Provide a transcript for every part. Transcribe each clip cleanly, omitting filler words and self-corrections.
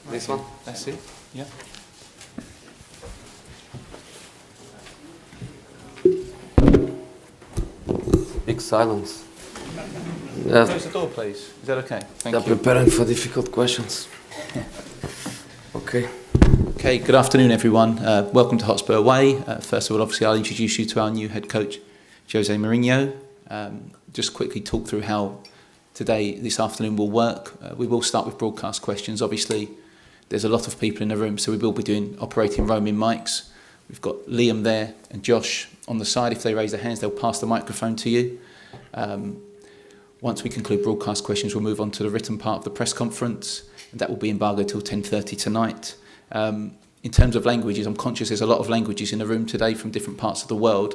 This one? That's it, yeah. Big silence. Close the door, please. Is that okay? Thank you. They're preparing for difficult questions. Okay. Okay, good afternoon, everyone. Welcome to Hotspur Away. First of all, obviously, I'll introduce you to our new head coach, Jose Mourinho. Just quickly talk through how this afternoon will work. We will start with broadcast questions. Obviously, there's a lot of people in the room, so we will be operating roaming mics. We've got Liam there and Josh on the side. If they raise their hands, they'll pass the microphone to you. Once we conclude broadcast questions, we'll move on to the written part of the press conference, and that will be embargoed till 10:30 tonight. In terms of languages, I'm conscious there's a lot of languages in the room today from different parts of the world.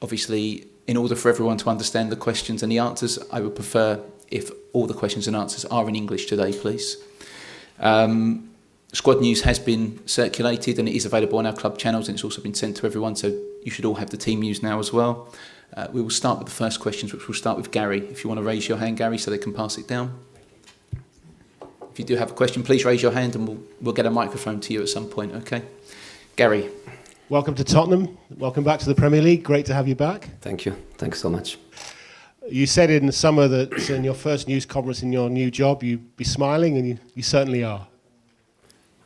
Obviously, in order for everyone to understand the questions and the answers, I would prefer if all the questions and answers are in English today, please. Squad news has been circulated and it is available on our club channels, and it's also been sent to everyone, so you should all have the team news now as well. We will start with the first questions, which will start with Gary. If you want to raise your hand, Gary, so they can pass it down. If you do have a question, please raise your hand and we'll get a microphone to you at some point, okay? Gary. Welcome to Tottenham. Welcome back to the Premier League. Great to have you back. Thank you. Thanks so much. You said in the summer that in your first news conference in your new job, you'd be smiling, and you certainly are.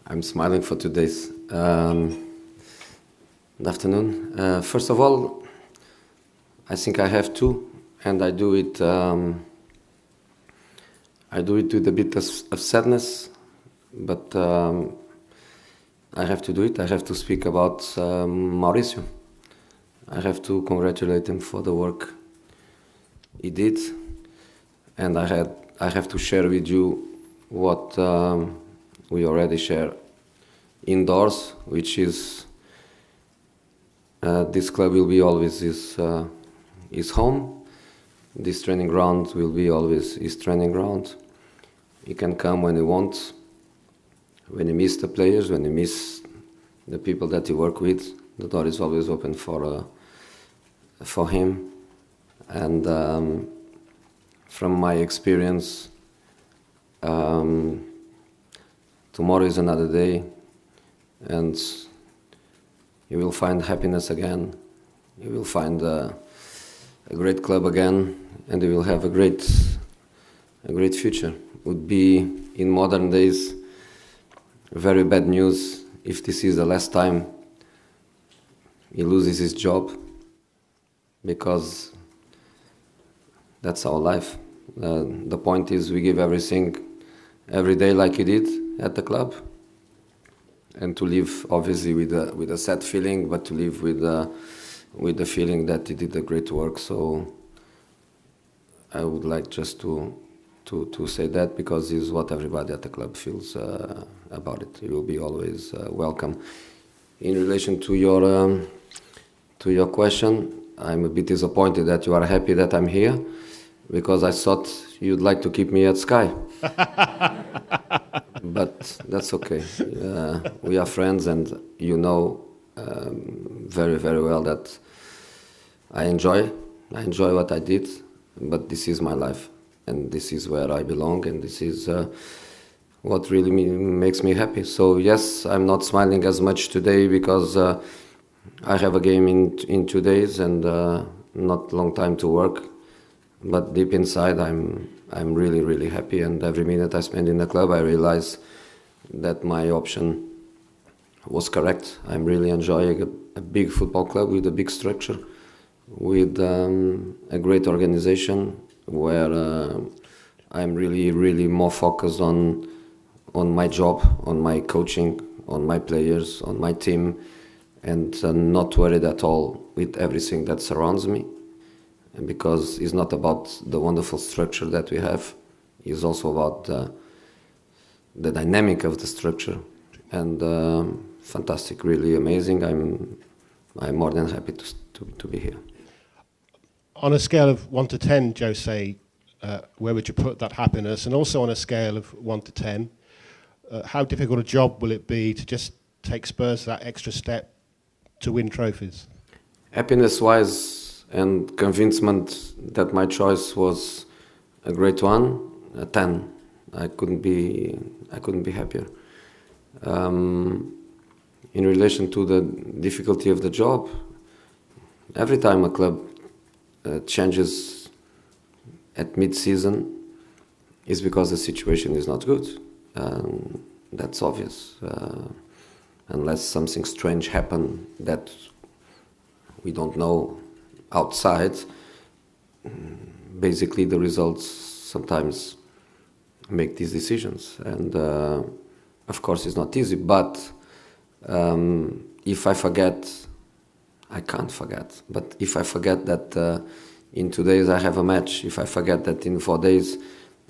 I'm smiling for 2 days. Good afternoon. First of all, I think I have to, and I do it with a bit of sadness, but I have to do it. I have to speak about Maurizio. I have to congratulate him for the work he did, and I have to share with you what we already share indoors, which is this club will be always his home. This training ground will be always his training ground. He can come when he wants. When he misses the players, when he misses the people that he works with, the door is always open for him. And from my experience, tomorrow is another day, and you will find happiness again. You will find a great club again, and you will have a great future. Would be in modern days very bad news if this is the last time he loses his job, because that's our life. The point is we give everything every day like he did at the club, and to live obviously with a sad feeling, but to live with the feeling that he did a great work. So I would like just to say that, because this is what everybody at the club feels about it. You will be always welcome. In relation to your question, I'm a bit disappointed that you are happy that I'm here, because I thought you'd like to keep me at Sky. But that's okay. We are friends, and you know very, very well that I enjoy what I did, but this is my life, and this is where I belong, and this is what really makes me happy. So yes, I'm not smiling as much today because I have a game in 2 days and not long time to work. But deep inside, I'm really, really happy, and every minute I spend in the club, I realize that my option was correct. I'm really enjoying a big football club with a big structure, with a great organization, where I'm really, really more focused on my job, on my coaching, on my players, on my team, and not worried at all with everything that surrounds me. Because it's not about the wonderful structure that we have, it's also about the dynamic of the structure, and fantastic, really amazing. I'm more than happy to be here. On a scale of 1 to 10, Jose, where would you put that happiness? And also on a scale of 1 to 10, how difficult a job will it be to just take Spurs that extra step to win trophies? Happiness-wise, and convincement that my choice was a great one, a 10. I couldn't be happier. In relation to the difficulty of the job, every time a club changes at mid-season is because the situation is not good. That's obvious. Unless something strange happen that we don't know outside, basically the results sometimes make these decisions. And of course it's not easy, but if I forget, I can't forget, but if I forget that in 2 days I have a match, if I forget that in 4 days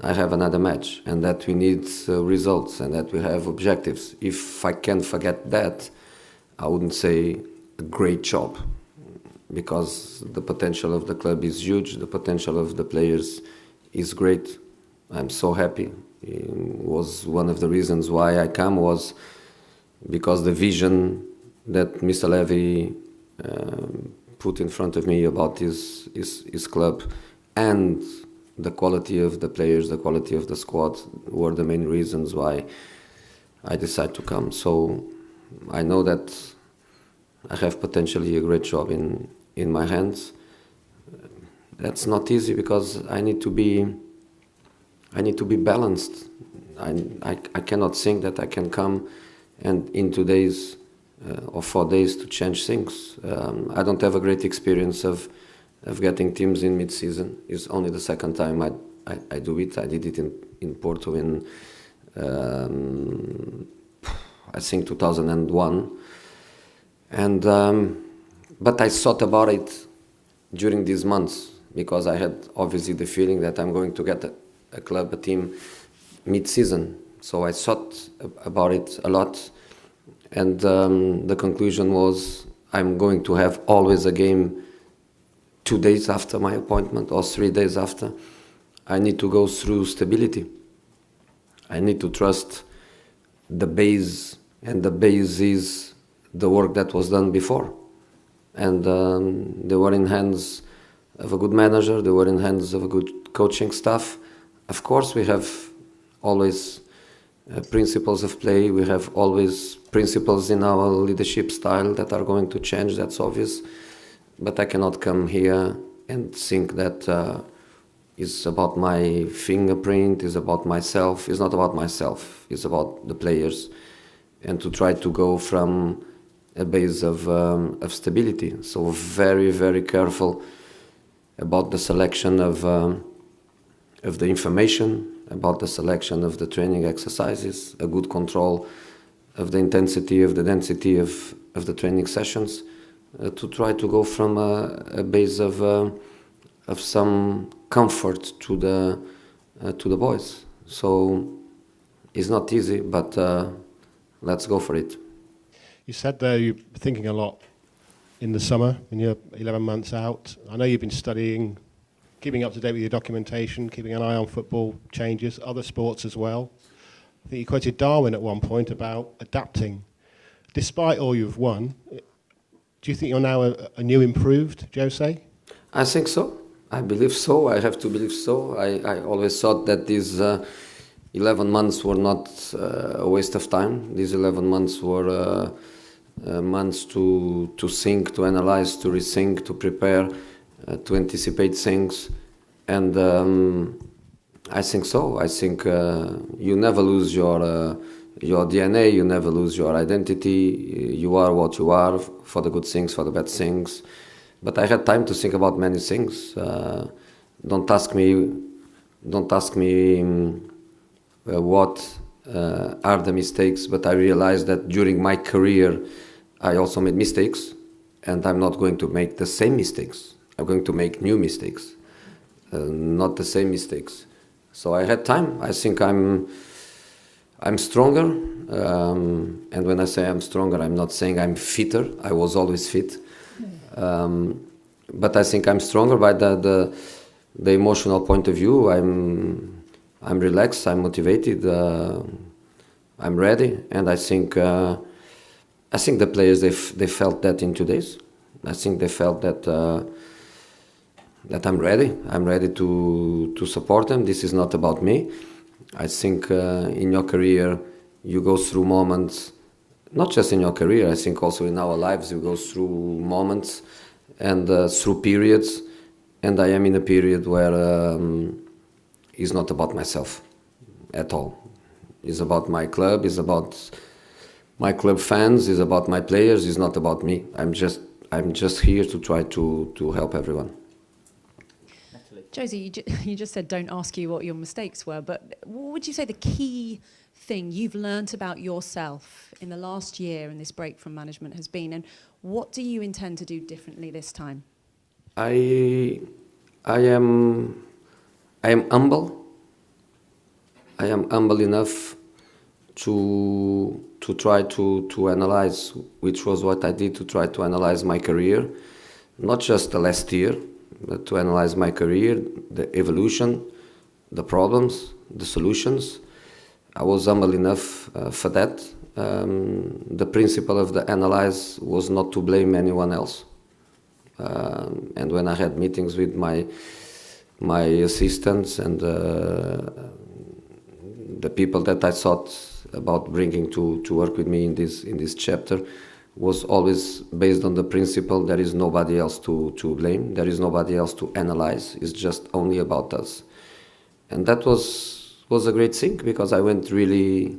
I have another match, and that we need results, and that we have objectives, if I can forget that, I wouldn't say a great job, because the potential of the club is huge, the potential of the players is great. I'm so happy. It was one of the reasons why I come, was because the vision that Mr. Levy put in front of me about his club and the quality of the players, the quality of the squad were the main reasons why I decided to come. So I know that I have potentially a great job in my hands. That's not easy because I need to be balanced. I cannot think that I can come and in 2 days or 4 days to change things. I don't have a great experience of getting teams in mid-season. It's only the second time I do it. I did it in Porto in I think 2001, and but I thought about it during these months because I had obviously the feeling that I'm going to get a club, a team mid-season. So I thought about it a lot, and the conclusion was I'm going to have always a game 2 days after my appointment or 3 days after. I need to go through stability. I need to trust the base, and the base is the work that was done before. And they were in hands of a good manager, they were in hands of a good coaching staff. Of course, we have always principles of play, we have always principles in our leadership style that are going to change, that's obvious. But I cannot come here and think that it's about my fingerprint, it's about myself. It's not about myself, it's about the players. And to try to go from a base of stability. So very, very careful about the selection of the information, about the selection of the training exercises, a good control of the intensity, of the density of the training sessions, to try to go from a base of some comfort to the boys. So it's not easy, but let's go for it. You said there you're thinking a lot in the summer, when you're 11 months out. I know you've been studying, keeping up to date with your documentation, keeping an eye on football changes, other sports as well. I think you quoted Darwin at one point about adapting. Despite all you've won, do you think you're now a new improved Jose? I think so. I believe so. I have to believe so. I always thought that these 11 months were not a waste of time. These 11 months were months to think, to analyze, to rethink, to prepare, to anticipate things. And I think so. I think you never lose your DNA, you never lose your identity. You are what you are, for the good things, for the bad things. But I had time to think about many things. Don't ask me what are the mistakes, but I realized that during my career I also made mistakes, and I'm not going to make the same mistakes. I'm going to make new mistakes, not the same mistakes. So I had time. I think I'm stronger, and when I say I'm stronger, I'm not saying I'm fitter. I was always fit, but I think I'm stronger by the emotional point of view. I'm relaxed, I'm motivated, I'm ready, and I think the players they felt that in 2 days. I think they felt that I'm ready. I'm ready to support them. This is not about me. I think in your career you go through moments, not just in your career, I think also in our lives you go through moments and through periods, and I am in a period where it's not about myself at all. It's about my club, it's about my club fans, it's about my players, it's not about me. I'm just here to try to help everyone. Josie, you just said don't ask you what your mistakes were, but what would you say the key thing you've learnt about yourself in the last year and this break from management has been, and what do you intend to do differently this time? I am humble. I am humble enough to try to analyze, which was what I did, to try to analyze my career, not just the last year, but to analyze my career, the evolution, the problems, the solutions. I was humble enough for that. The principle of the analyze was not to blame anyone else. And when I had meetings with my assistants and the people that I thought about bringing to work with me in this chapter, was always based on the principle there is nobody else to blame, there is nobody else to analyze, it's just only about us. And that was a great thing, because I went really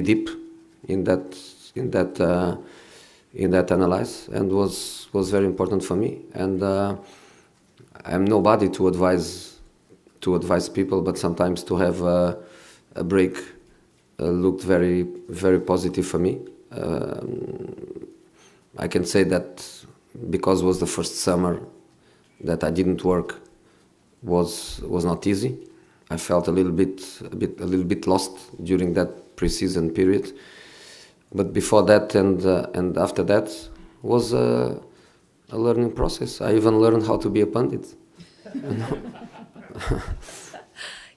deep in that analyze, and was very important for me. And I'm nobody to advise people, but sometimes to have a break looked very, very positive for me. I can say that because it was the first summer that I didn't work, was not easy. I felt a little bit lost during that pre-season period. But before that and after that was a learning process. I even learned how to be a pundit.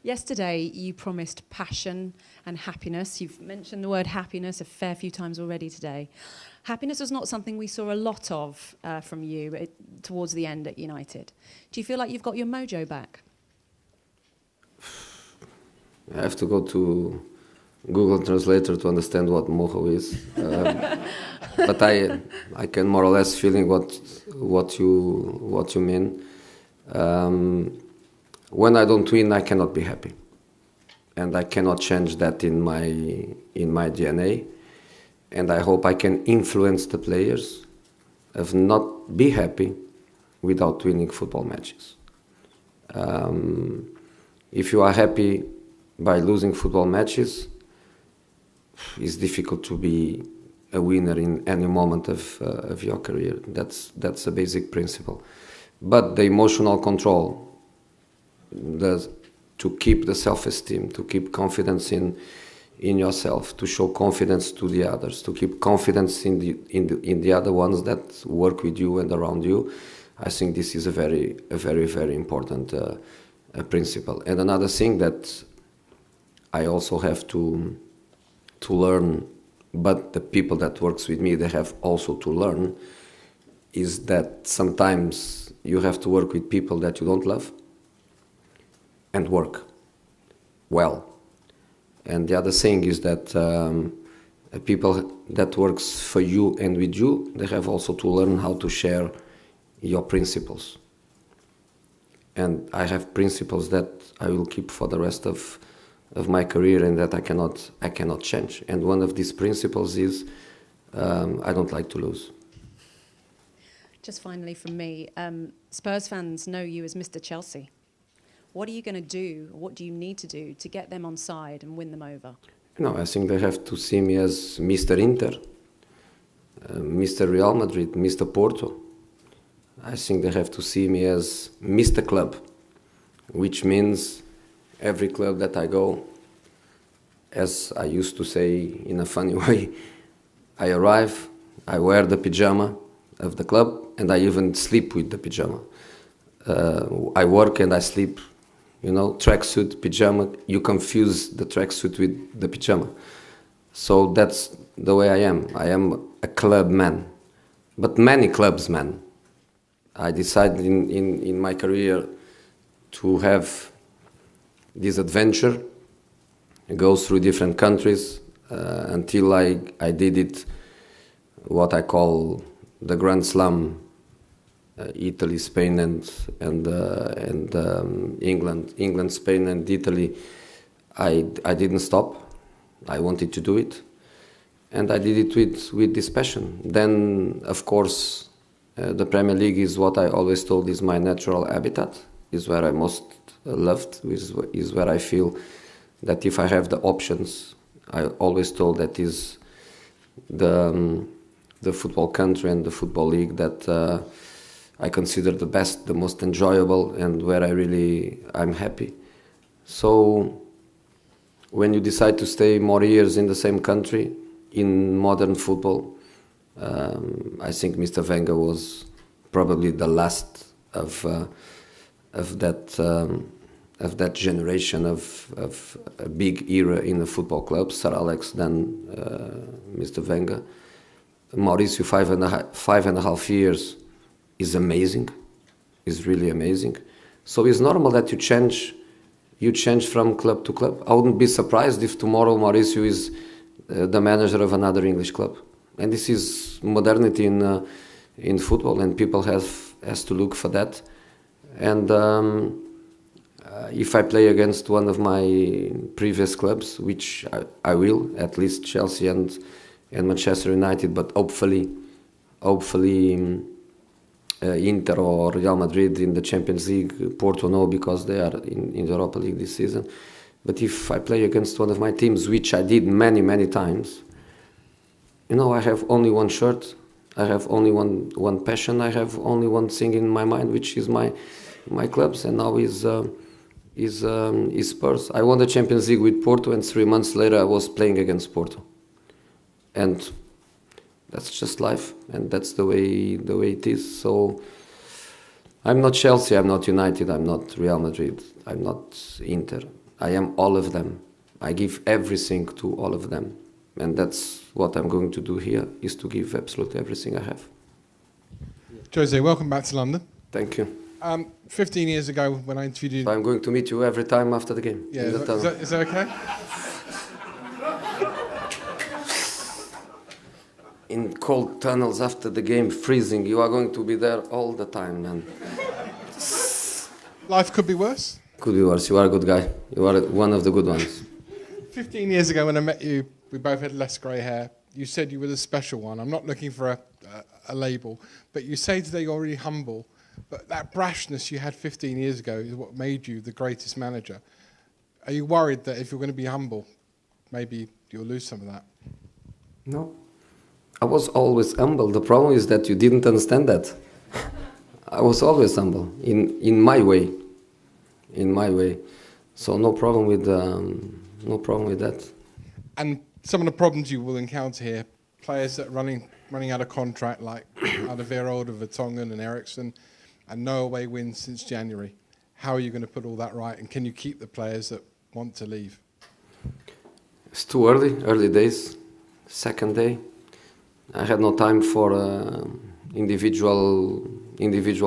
Yesterday, you promised passion and happiness. You've mentioned the word happiness a fair few times already today. Happiness was not something we saw a lot of from you towards the end at United. Do you feel like you've got your mojo back? I have to go to Google Translator to understand what mojo is. But I can more or less feeling what you mean. When I don't win, I cannot be happy, and I cannot change that in my DNA. And I hope I can influence the players of not be happy without winning football matches. If you are happy by losing football matches, it's difficult to be a winner in any moment of your career. That's a basic principle. But the emotional control, to keep the self-esteem, to keep confidence in yourself, to show confidence to the others, to keep confidence in the other ones that work with you and around you. I think this is a very, very important principle. And another thing that I also have to learn, but the people that works with me, they have also to learn, is that sometimes you have to work with people that you don't love and work well. And the other thing is that people that works for you and with you, they have also to learn how to share your principles. And I have principles that I will keep for the rest of my career, and that I cannot change. And one of these principles is I don't like to lose. Just finally from me, Spurs fans know you as Mr. Chelsea. What are you going to do, or what do you need to do to get them on side and win them over? No, I think they have to see me as Mr. Inter, Mr. Real Madrid, Mr. Porto. I think they have to see me as Mr. Club, which means every club that I go, as I used to say in a funny way, I arrive, I wear the pyjama of the club, and I even sleep with the pyjama. I work and I sleep. You know, tracksuit, pyjama, you confuse the tracksuit with the pyjama. So that's the way I am. I am a club man, but many clubs man. I decided in my career to have this adventure go through different countries until I did it, what I call the Grand Slam, Italy, Spain, and England, Spain, and Italy. I didn't stop. I wanted to do it, and I did it with this passion. Then, of course, the Premier League is what I always told is my natural habitat. Is where I most loved. Is where I feel that if I have the options, I always told that is the football country and the football league that I consider the best, the most enjoyable, and where I'm happy. So when you decide to stay more years in the same country, in modern football, I think Mr. Wenger was probably the last of that generation of a big era in the football club. Sir Alex, then Mr. Wenger. Maurizio, 5.5 years is amazing, is really amazing. So it's normal that you change from club to club. I wouldn't be surprised if tomorrow Maurizio is the manager of another English club. And this is modernity in football, and people has to look for that. And if I play against one of my previous clubs, which I will, at least Chelsea and Manchester United, but hopefully Inter or Real Madrid in the Champions League, Porto no, because they are in the Europa League this season. But if I play against one of my teams, which I did many times, I have only one shirt, I have only one passion, I have only one thing in my mind, which is my clubs, and now is Spurs. I won the Champions League with Porto, and 3 months later I was playing against Porto. And that's just life, and that's the way it is. So I'm not Chelsea, I'm not United, I'm not Real Madrid, I'm not Inter. I am all of them. I give everything to all of them, and that's what I'm going to do here, is to give absolutely everything I have. Jose, welcome back to London. Thank you. 15 years ago when I interviewed you... So I'm going to meet you every time after the game. Yeah, is that okay? In cold tunnels after the game, freezing, you are going to be there all the time, man. Life could be worse? Could be worse. You are a good guy. You are one of the good ones. 15 years ago when I met you, we both had less grey hair. You said you were the special one. I'm not looking for a label, but you say today you're really humble. But that brashness you had 15 years ago is what made you the greatest manager. Are you worried that if you're going to be humble, maybe you'll lose some of that? No. I was always humble. The problem is that you didn't understand that. I was always humble, in my way. In my way. So no problem with that. And some of the problems you will encounter here, players that are running out of contract, like Alderweireld, Vertonghen and Eriksen, and no away wins since January. How are you going to put all that right, and can you keep the players that want to leave? It's too early days, second day. I had no time for individual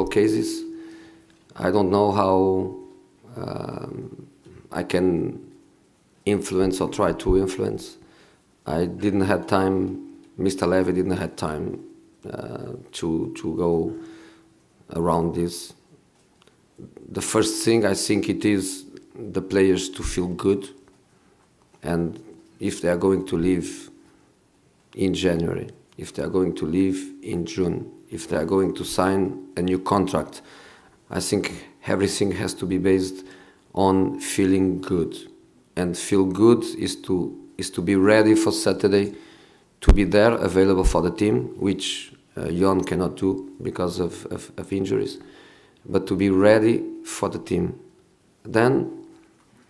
cases. I don't know how I can influence or try to influence. I didn't have time, Mr. Levy didn't have time to go around this. The first thing, I think it is the players to feel good, and if they are going to leave in January, if they are going to leave in June, if they are going to sign a new contract, I think everything has to be based on feeling good. And feel good is to be ready for Saturday, to be there, available for the team, which Jon cannot do because of injuries, but to be ready for the team. Then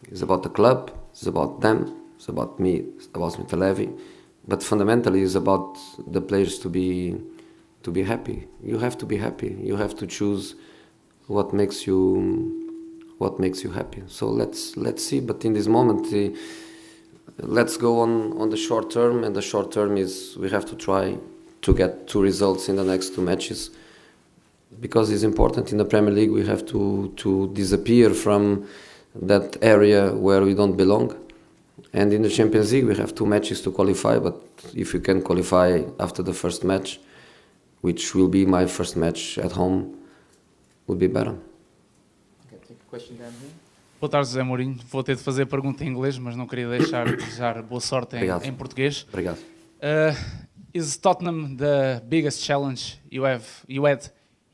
it's about the club, it's about them, it's about me, it's about Mr. Levy, but fundamentally it's about the players to be happy. You have to be happy. You have to choose what makes you happy. So let's see. But in this moment, let's go on the short term, and the short term is we have to try to get 2 results in the next 2 matches, because it's important in the Premier League. We have to disappear from that area where we don't belong. And in the Champions League, we have 2 matches to qualify, but if you can qualify after the first match, which will be my first match at home, would be better. Okay, take a question down here. Boa tarde, José Mourinho. Vou ter de fazer a pergunta em inglês, mas não queria deixar de desejar boa sorte em português. Obrigado. Is Tottenham the biggest challenge you had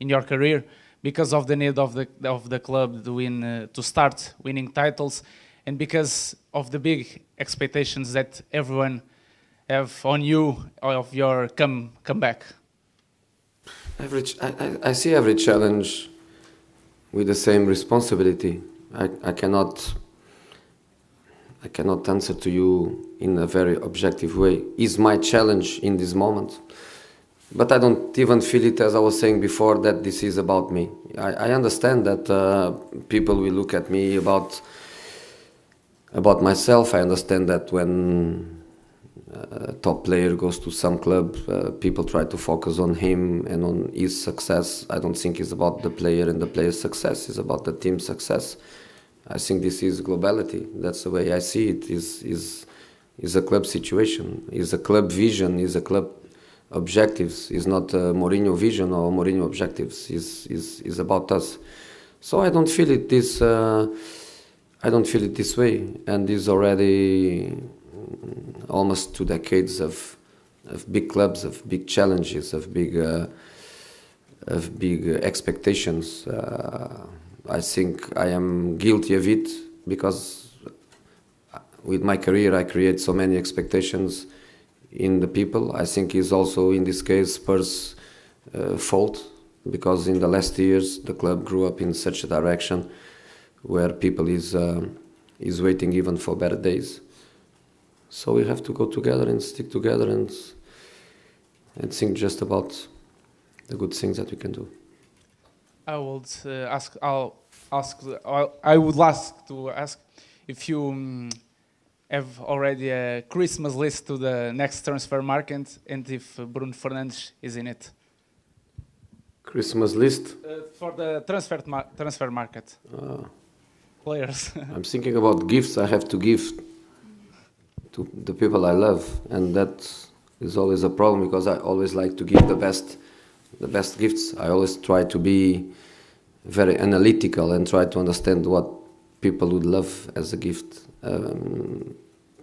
in your career because of the need of the club to start winning titles and because of the big expectations that everyone have on you of your comeback? I see every challenge with the same responsibility. I cannot answer to you in a very objective way. Is my challenge in this moment? But I don't even feel it, as I was saying before, that this is about me. I understand that people will look at me about myself. I understand that when a top player goes to some club, people try to focus on him and on his success. I don't think it's about the player and the player's success. It's about the team's success. I think this is globality. That's the way I see it. Is a club situation. Is a club vision. Is a club objectives. Is not a Mourinho vision or Mourinho objectives. Is about us. So I don't feel it this. I don't feel it this way. And is already almost 2 decades of big clubs, of big challenges, of big expectations. I think I am guilty of it because with my career I create so many expectations in the people. I think it's also in this case Spurs' fault because in the last years the club grew up in such a direction where people is waiting even for better days. So we have to go together and stick together and think just about the good things that we can do. I would like to ask if you have already a Christmas list to the next transfer market and if Bruno Fernandes is in it. Christmas list? For the transfer market. Players. I'm thinking about gifts I have to give to the people I love, and that is always a problem because I always like to give the best gifts. I always try to be very analytical and try to understand what people would love as a gift.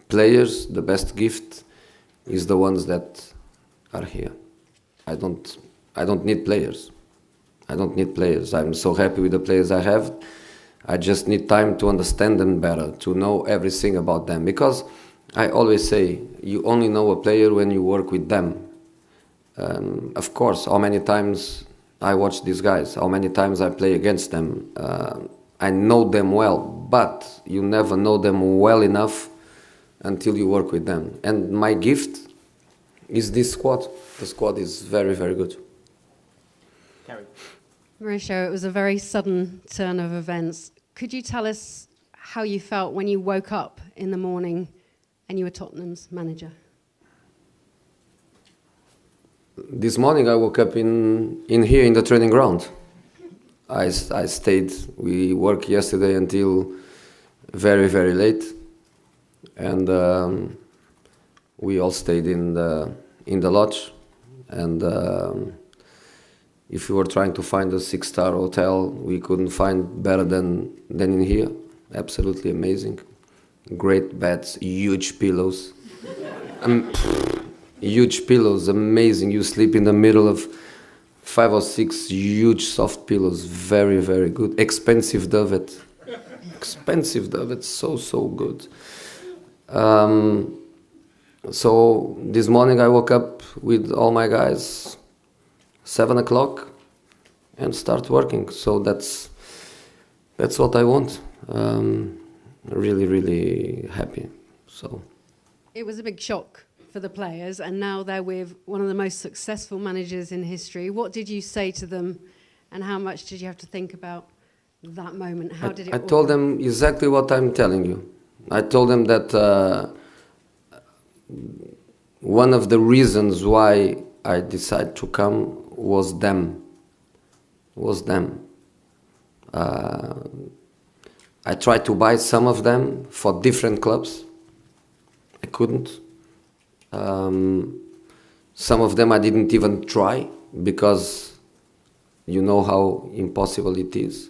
Players, the best gift is the ones that are here. I don't need players. I don't need players. I'm so happy with the players I have. I just need time to understand them better, to know everything about them. Because I always say, you only know a player when you work with them. Of course, how many times I watch these guys, how many times I play against them. I know them well, but you never know them well enough until you work with them. And my gift is this squad. The squad is very, very good. Carrie. Mauricio, it was a very sudden turn of events. Could you tell us how you felt when you woke up in the morning and you were Tottenham's manager? This morning I woke up in here in the training ground. I stayed. We worked yesterday until very, very late, and we all stayed in the lodge. And if we were trying to find a 6-star hotel, we couldn't find better than in here. Absolutely amazing. Great beds, huge pillows. Huge pillows, amazing. You sleep in the middle of 5 or 6 huge soft pillows. Very, very good. Expensive duvet. Expensive duvet, so good. So this morning I woke up with all my guys 7 o'clock and start working. So that's what I want. Really, really happy. So it was a big shock for the players, and now they're with one of the most successful managers in history. What did you say to them, and how much did you have to think about that moment? How did it? I told them exactly what I'm telling you. I told them that one of the reasons why I decided to come was them. I tried to buy some of them for different clubs, couldn't. Some of them I didn't even try because you know how impossible it is.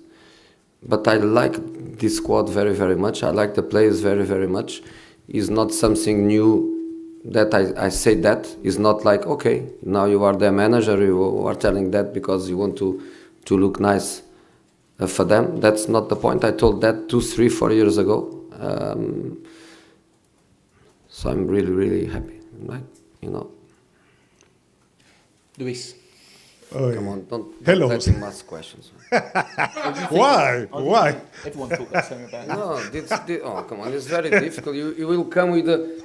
But I like this squad very, very much. I like the players very, very much. It's not something new that I say that. It's not like, okay, now you are the manager, you are telling that because you want to look nice for them. That's not the point. I told that 2, 3, 4 years ago. So I'm really, really happy, right? You know. Luis. Come on, don't Hello. let him ask questions. Why? Why? Everyone thought the same about you. No, oh, come on, it's very difficult. You will come with a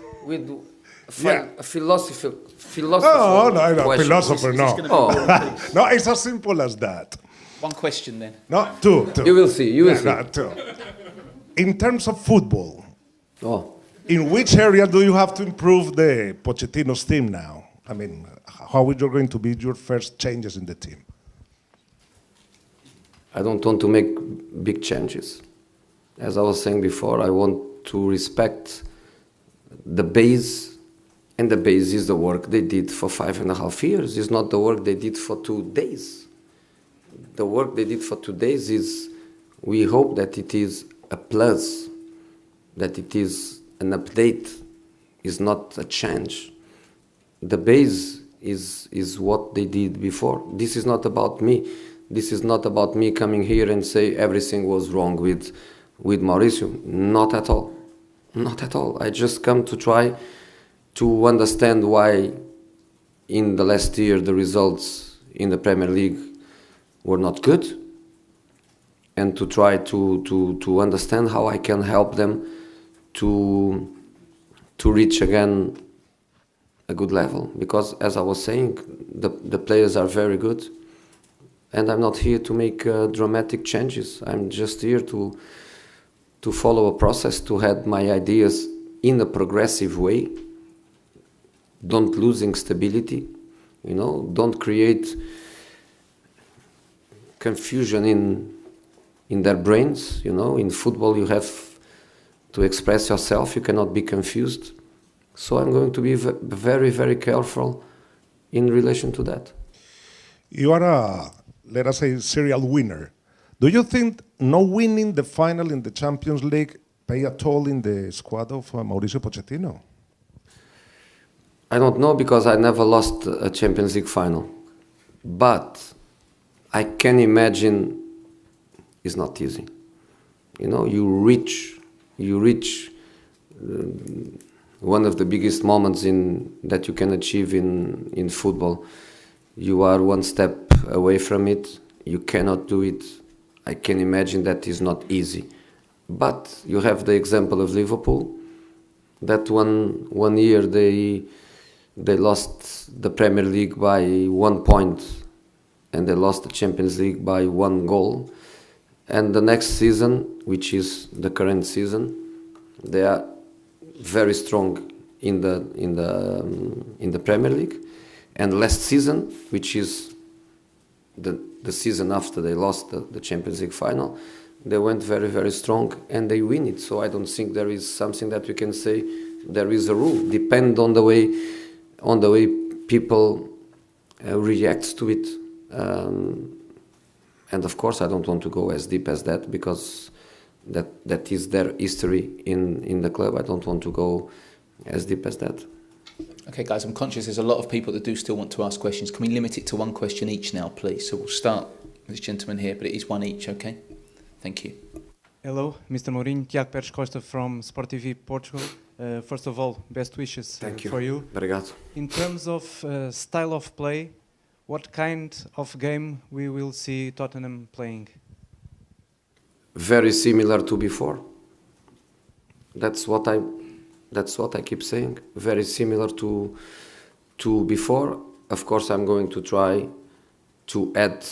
philosophy. Oh, no, question. philosopher, no. Oh, No, it's as simple as that. One question then. No, two. you will see. You will see. No, two. In terms of football, Oh, in which area do you have to improve the Pochettino's team now? I mean, how is going to be your first changes in the team? I don't want to make big changes. As I was saying before, I want to respect the base, and the base is the work they did for 5.5 years. It's not the work they did for 2 days. The work they did for 2 days is, we hope that it is a plus, that it is an update, is not a change. The base is what they did before. This is not about me. This is not about me coming here and say everything was wrong with Mauricio. Not at all. Not at all. I just come to try to understand why in the last year the results in the Premier League were not good, and to try to understand how I can help them to reach again a good level. Because as I was saying, the players are very good, and I'm not here to make dramatic changes. I'm just here to follow a process, to have my ideas in a progressive way, don't losing stability, you know, don't create confusion in their brains, you know. In football you have to express yourself, you cannot be confused. So I'm going to be very, very careful in relation to that. You are a, let us say, serial winner. Do you think no winning the final in the Champions League play a toll in the squad of Mauricio Pochettino? I don't know, because I never lost a Champions League final. But I can imagine it's not easy. You know, you reach one of the biggest moments that you can achieve in football. You are one step away from it. You cannot do it. I can imagine that is not easy. But you have the example of Liverpool, that one year they lost the Premier League by 1 point, and they lost the Champions League by 1 goal. And the next season, which is the current season, they are very strong in the Premier League. And last season, which is the season after they lost the Champions League final, they went very, very strong and they win it. So I don't think there is something that we can say there is a rule. Depend on the way people react to it. And of course I don't want to go as deep as that, because that is their history in the club. I don't want to go as deep as that. Okay, guys, I'm conscious there's a lot of people that do still want to ask questions. Can we limit it to 1 question each now, please? So we'll start with this gentleman here, but it is 1 each, okay? Thank you. Hello, Mr. Mourinho. Tiago Pérez Costa from Sport TV Portugal. First of all, best wishes for you. Obrigado. In terms of style of play, what kind of game we will see Tottenham playing? Very similar to before. That's what I keep saying. Very similar to before. Of course, I'm going to try to add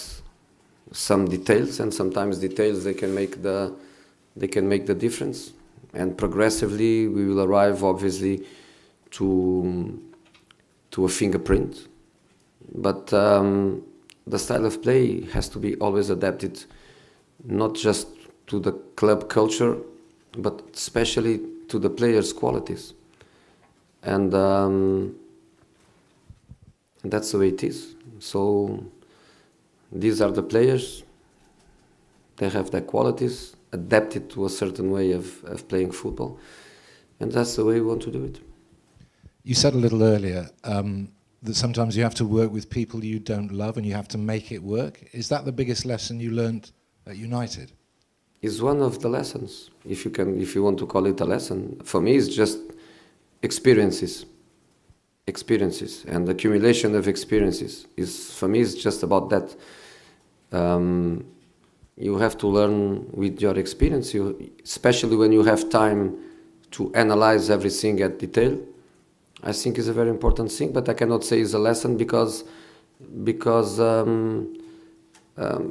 some details, and sometimes details they can make the difference. And progressively, we will arrive, obviously, to a fingerprint. But the style of play has to be always adapted, not just to the club culture, but especially to the players' qualities. and that's the way it is. So these are the players. They have their qualities, adapted to a certain way of playing football, and that's the way we want to do it. You said a little earlier that sometimes you have to work with people you don't love and you have to make it work. Is that the biggest lesson you learned at United? It's one of the lessons, if you want to call it a lesson. For me, it's just experiences, and accumulation of experiences. For me, it's just about that. You have to learn with your experience, especially when you have time to analyze everything at detail. I think is a very important thing, but I cannot say it's a lesson because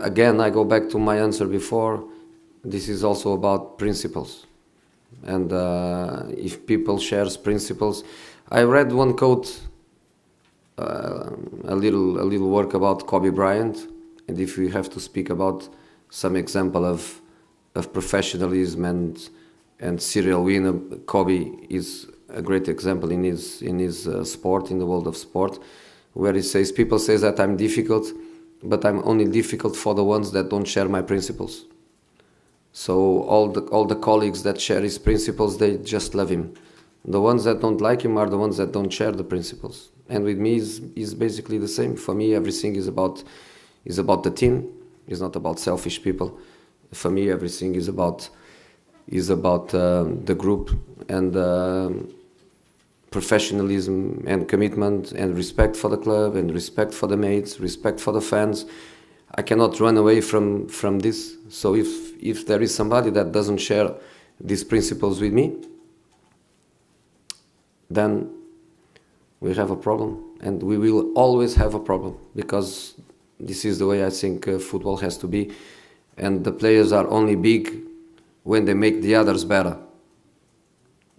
again, I go back to my answer before. This is also about principles, and if people share principles, I read one quote, a little work about Kobe Bryant, and if we have to speak about some example of professionalism and serial winner, Kobe is a great example in his sport, in the world of sport, where he says, people say that I'm difficult, but I'm only difficult for the ones that don't share my principles. So all the colleagues that share his principles, they just love him. The ones that don't like him are the ones that don't share the principles. And with me is basically the same. For me, everything is about the team. It's not about selfish people. For me, everything is about the group and professionalism and commitment and respect for the club and respect for the mates, respect for the fans. I cannot run away from this. So if there is somebody that doesn't share these principles with me, then we have a problem, and we will always have a problem, because this is the way I think football has to be, and the players are only big when they make the others better.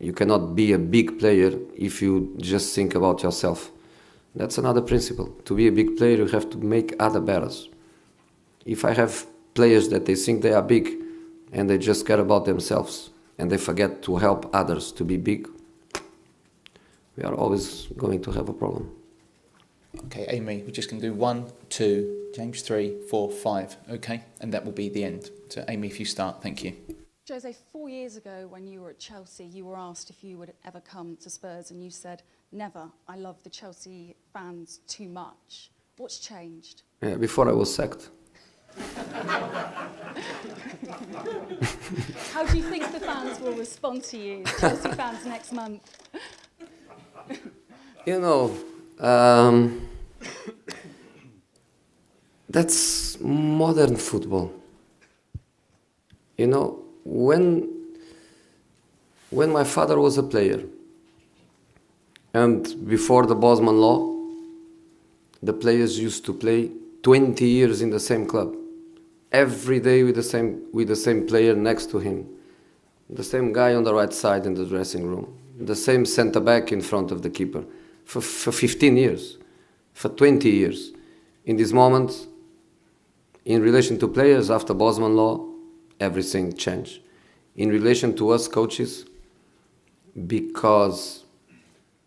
You cannot be a big player if you just think about yourself. That's another principle. To be a big player, you have to make other better. If I have players that they think they are big and they just care about themselves and they forget to help others to be big, we are always going to have a problem. Okay, Amy, we're just going to do 1, 2, James 3, 4, 5, okay? And that will be the end. So, Amy, if you start, thank you. Jose, 4 years ago when you were at Chelsea, you were asked if you would ever come to Spurs and you said, never, I love the Chelsea fans too much. What's changed? Yeah, before I was sacked. How do you think the fans will respond to you, Chelsea fans, next month? You know, that's modern football. You know, when my father was a player, and before the Bosman law, the players used to play 20 years in the same club, every day with the same player next to him, the same guy on the right side in the dressing room, the same centre back in front of the keeper, for 15 years, for 20 years. In this moment, in relation to players after Bosman law, everything changed. In relation to us coaches, because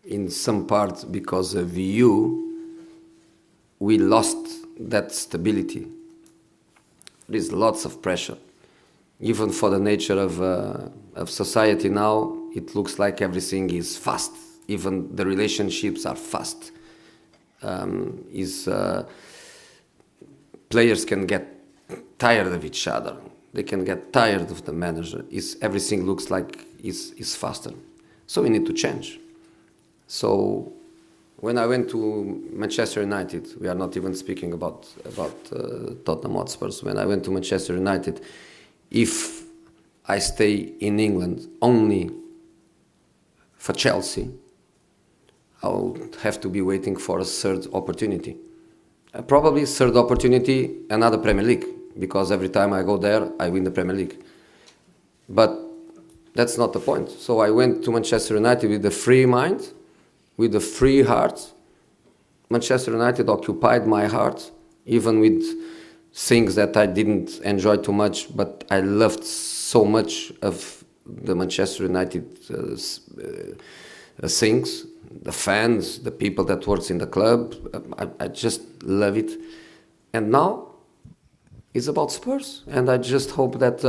in some part because of you, we lost that stability. There is lots of pressure. Even for the nature of society now, it looks like everything is fast. Even the relationships are fast. Players can get tired of each other. They can get tired of the manager. Everything looks like is faster. So we need to change. So when I went to Manchester United, we are not even speaking about Tottenham Hotspur. When I went to Manchester United, if I stay in England only for Chelsea, I would have to be waiting for a third opportunity. Probably third opportunity, another Premier League, because every time I go there, I win the Premier League. But that's not the point. So I went to Manchester United with a free mind, with a free heart. Manchester United occupied my heart, even with things that I didn't enjoy too much, but I loved so much of the Manchester United things, the fans, the people that works in the club. I just love it. And now it's about Spurs, and I just hope that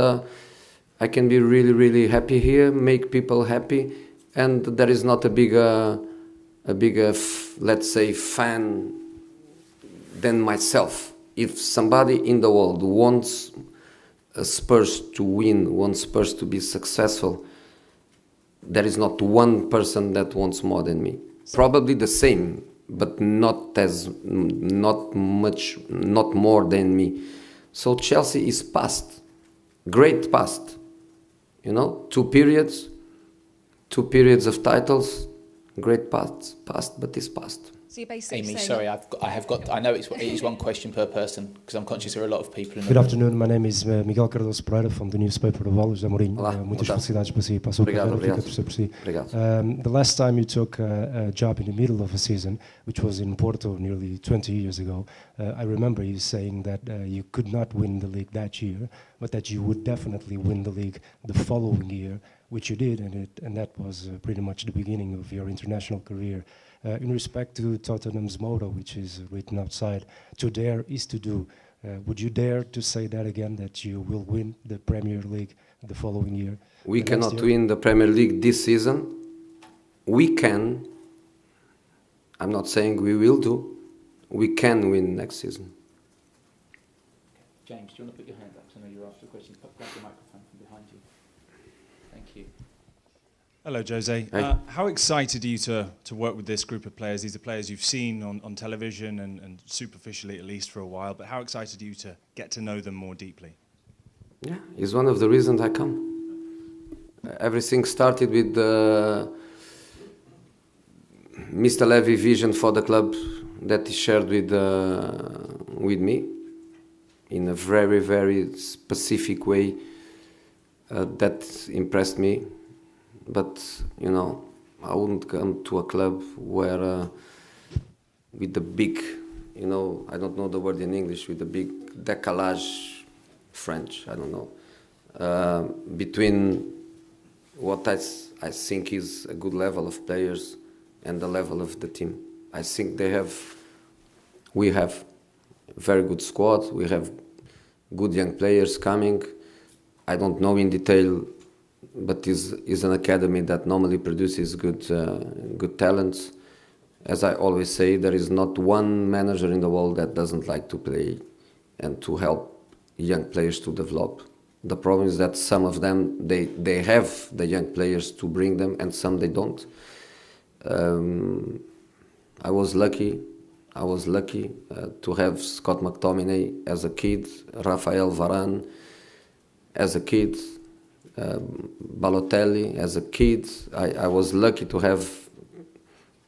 I can be really, really happy here, make people happy, and there is not a bigger, let's say, fan than myself. If somebody in the world wants Spurs to win, wants Spurs to be successful, there is not one person that wants more than me. Probably the same, but not more than me. So Chelsea is past, great past. You know, two periods of titles, great past, but it's past. So you're basically Amy, saying sorry, I know it is one question per person because I'm conscious there are a lot of people in the Good room. afternoon, my name is Miguel Cardoso Pereira from the newspaper of José Mourinho. Muitas felicidades para si, para a sua carreira, fica a torcer por si. The last time you took a job in the middle of a season, which was in Porto nearly 20 years ago, I remember you saying that you could not win the league that year, but that you would definitely win the league the following year, which you did, and that was pretty much the beginning of your international career. In respect to Tottenham's motto, which is written outside, to dare is to do. Would you dare to say that again, that you will win the Premier League the following year? We cannot win the Premier League this season. We can. I'm not saying we will do. We can win next season. James, do you want to put your hand up? I know you're after a question. Grab the microphone from behind you. Thank you. Hello, Jose. Hey. How excited are you to work with this group of players? These are players you've seen on television and superficially at least for a while, but how excited are you to get to know them more deeply? Yeah, it's one of the reasons I come. Everything started with Mr. Levy's vision for the club that he shared with me in a very, very specific way that impressed me. But, you know, I wouldn't come to a club where, with the big, you know, I don't know the word in English, with the big décalage, French, I don't know, between what I think is a good level of players and the level of the team. I think we have a very good squad, we have good young players coming. I don't know in detail, but is an academy that normally produces good talents. As I always say, there is not one manager in the world that doesn't like to play and to help young players to develop. The problem is that some of them, they have the young players to bring them, and some they don't. I was lucky to have Scott McTominay as a kid, Rafael Varane as a kid, Balotelli as a kid. I was lucky to have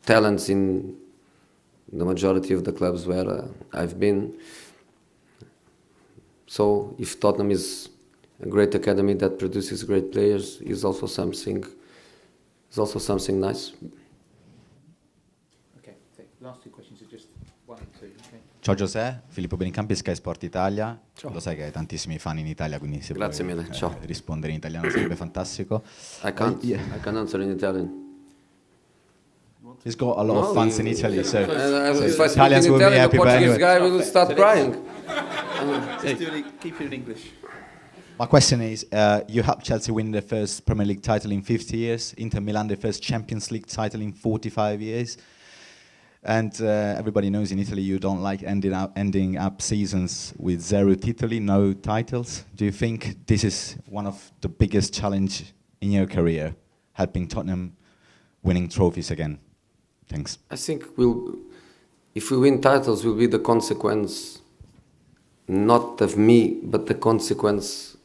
talents in the majority of the clubs where I've been. So if Tottenham is a great academy that produces great players, is also something nice. Okay, last two questions are just one and two. Okay. Ciao José, Filippo Benicampi, Sky Sport Italia. Ciao. Lo sai che hai tantissimi fan in Italia, quindi se Grazie puoi mille, ciao. rispondere in italiano sarebbe fantastico. I can answer in Italian. He's got a lot of fans in Italy, so If I speak Italians in will be Italian, happy. the But Portuguese anyway, guy will start crying. Keep it in English. my question is: you helped Chelsea win their first Premier League title in 50 years. Inter Milan their first Champions League title in 45 years. And everybody knows in Italy you don't like ending up seasons with zero titoli, no titles. Do you think this is one of the biggest challenge in your career, helping Tottenham winning trophies again? Thanks. I think if we win titles, will be the consequence, not of me, but the consequence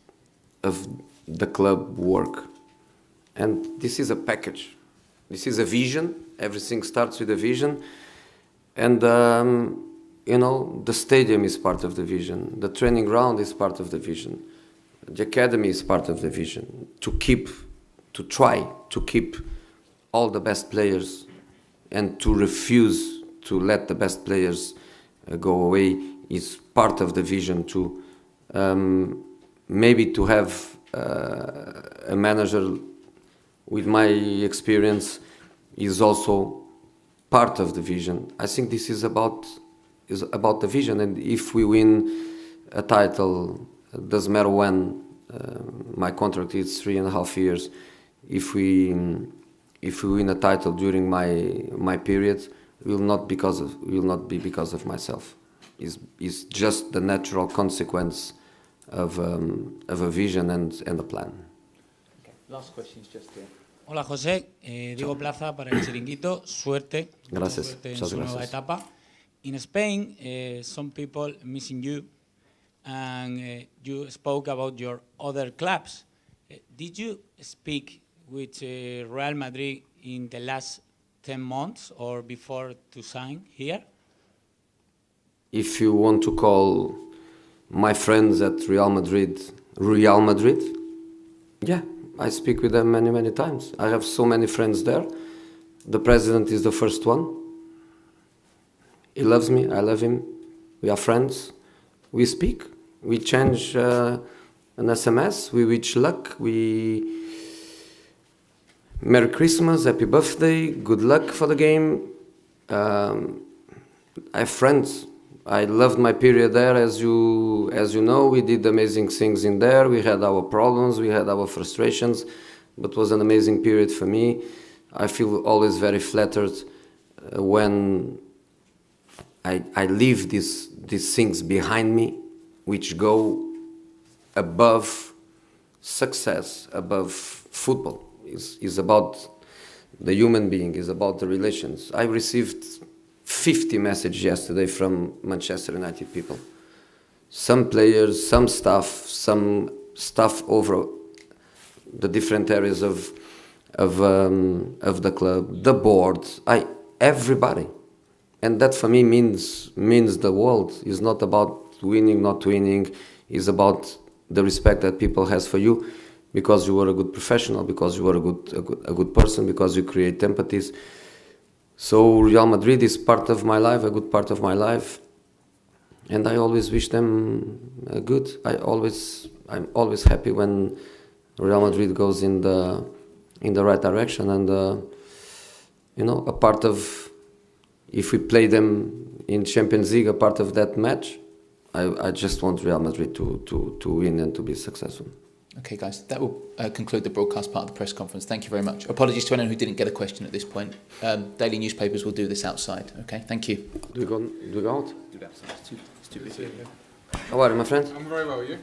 of the club work. And this is a package. This is a vision. Everything starts with a vision. And, you know, the stadium is part of the vision. The training ground is part of the vision. The academy is part of the vision. To try to keep all the best players and to refuse to let the best players go away is part of the vision too. Maybe to have a manager with my experience is also part of the vision. I think this is about the vision, and if we win a title, it doesn't matter when. My contract is 3.5 years. If we win a title during my period, it will not be because of myself. It's just the natural consequence of a vision and a plan. Okay. Last question is just here. Hola José, Diego Plaza para el Chiringuito. Suerte. Gracias. Suerte en su nueva etapa. In Spain, some people missing you, and you spoke about your other clubs. Did you speak with Real Madrid in the last 10 months or before to sign here? If you want to call my friends at Real Madrid, yeah, I speak with them many, many times. I have so many friends there. The president is the first one. He loves me, I love him. We are friends. We speak. We change an SMS. We wish luck. Merry Christmas, happy birthday, good luck for the game. I have friends. I loved my period there, as you know. We did amazing things in there. We had our problems, we had our frustrations, but it was an amazing period for me. I feel always very flattered when I leave these things behind me, which go above success, above football. Is about the human being, is about the relations. I received 50 messages yesterday from Manchester United people. Some players, some staff over the different areas of the club, the board, everybody. And that for me means the world. It's not about winning, not winning. It's about the respect that people has for you, because you were a good professional, because you were a good person, because you create empathies. So Real Madrid is part of my life, a good part of my life, and I always wish them good. I'm always happy when Real Madrid goes in the right direction, and a part of, if we play them in Champions League, a part of that match, I just want Real Madrid to win and to be successful. Okay, guys, that will conclude the broadcast part of the press conference. Thank you very much. Apologies to anyone who didn't get a question at this point. Daily newspapers will do this outside. Okay, thank you. Do we go out? Do it outside. It's too busy. How are you, my friend? I'm very well, you?